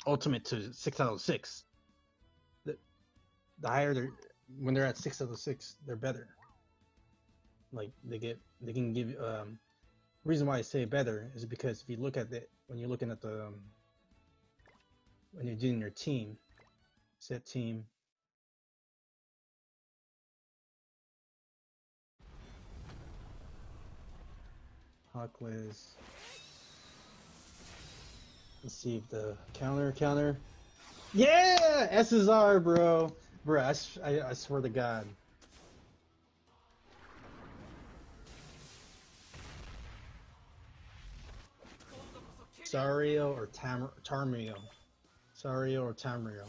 ultimate to 6 out of 6. The higher they're, when they're at 6 out of 6, they're better. Like they can give reason why I say better is because if you look at it when you're looking at the when you're doing your team, set team. Hawkwiz. Let's see if the counter. Yeah, SSR, bro. Bro, I swear to God. Sario or Tarmio. Sario or Tamrio.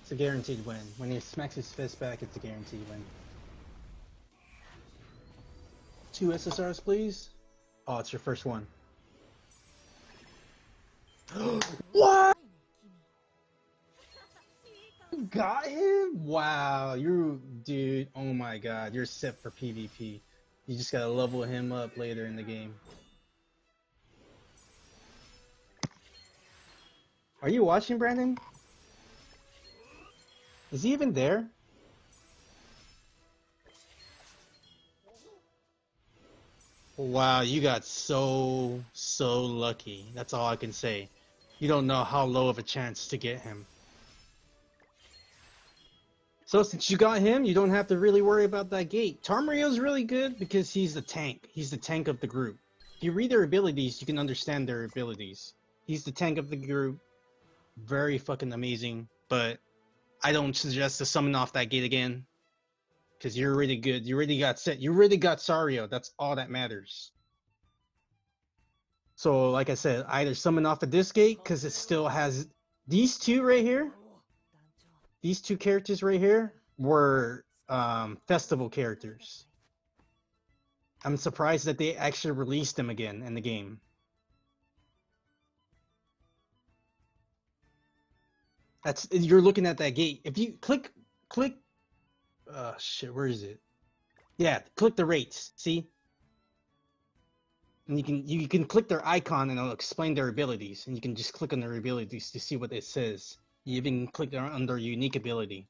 It's a guaranteed win. When he smacks his fist back, it's a guaranteed win. 2 SSRs, please. Oh, it's your first one. What? You got him? Wow, dude. Oh my God, you're set for PvP. You just gotta level him up later in the game. Are you watching, Brandon? Is he even there? Wow, you got so lucky. That's all I can say. You don't know how low of a chance to get him. So since you got him, you don't have to really worry about that gate. Tarmario's really good because he's the tank. He's the tank of the group. If you read their abilities, you can understand their abilities. He's the tank of the group. Very fucking amazing. But I don't suggest to summon off that gate again. Because you're really good. You already got set. You already got Sario. That's all that matters. So like I said, either summon off of this gate because it still has these two right here. These two characters right here were festival characters. I'm surprised that they actually released them again in the game. You're looking at that gate. If you click, shit, where is it? Yeah, click the rates. See, and you can click their icon and it'll explain their abilities, and you can just click on their abilities to see what it says. You even click under unique ability.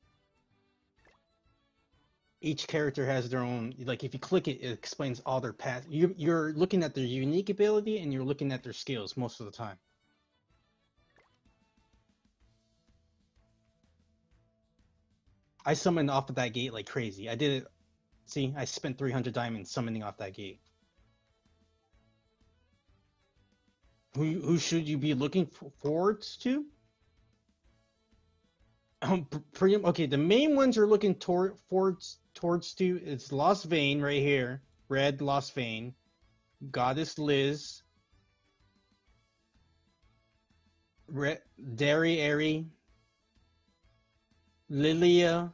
Each character has their own, like if you click it, it explains all their paths. You're looking at their unique ability and you're looking at their skills most of the time. I summoned off of that gate like crazy. I did it. See, I spent 300 diamonds summoning off that gate. Who should you be looking forward to? Okay, the main ones you're looking towards to is Lost Vein right here. Red Lost Vein. Goddess Liz. Derry Airy. Lilia.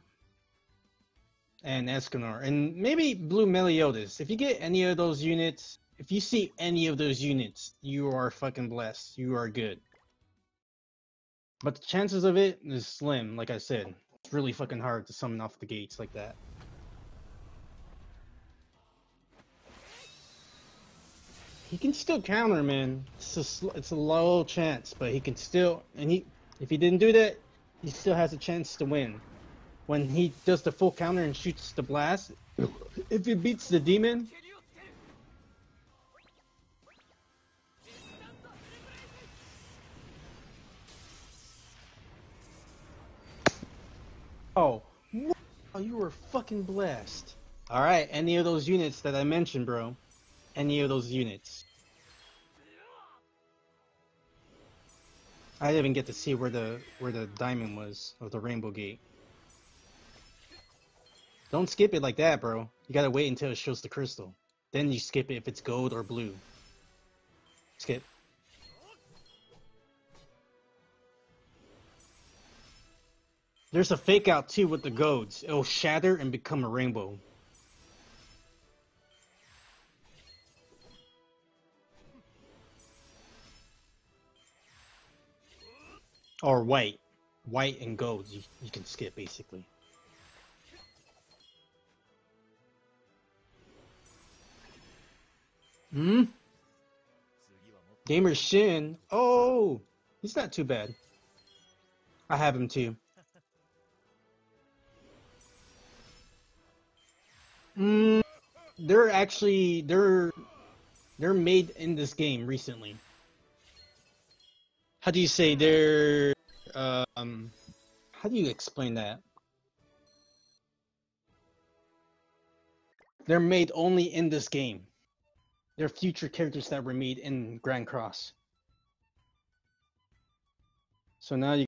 And Escanor. And maybe Blue Meliodas. If you get any of those units, if you see any of those units, you are fucking blessed. You are good. But the chances of it is slim, like I said. It's really fucking hard to summon off the gates like that. He can still counter, man. It's a low chance, but he can still, and if he didn't do that, he still has a chance to win. When he does the full counter and shoots the blast, if he beats the demon, oh, you were fucking blessed. All right, any of those units that I mentioned, bro, any of those units. I didn't even get to see where the diamond was of the rainbow gate. Don't skip it like that, bro. You gotta wait until it shows the crystal. Then you skip it if it's gold or blue. Skip. There's a fake out too with the golds. It'll shatter and become a rainbow. Or white. White and gold you can skip basically. Hmm? Gamer Shin. Oh, he's not too bad. I have him too. Mm, they're made in this game recently. How do you say they're how do you explain that? They're made only in this game. They're future characters that were made in Grand Cross. So now you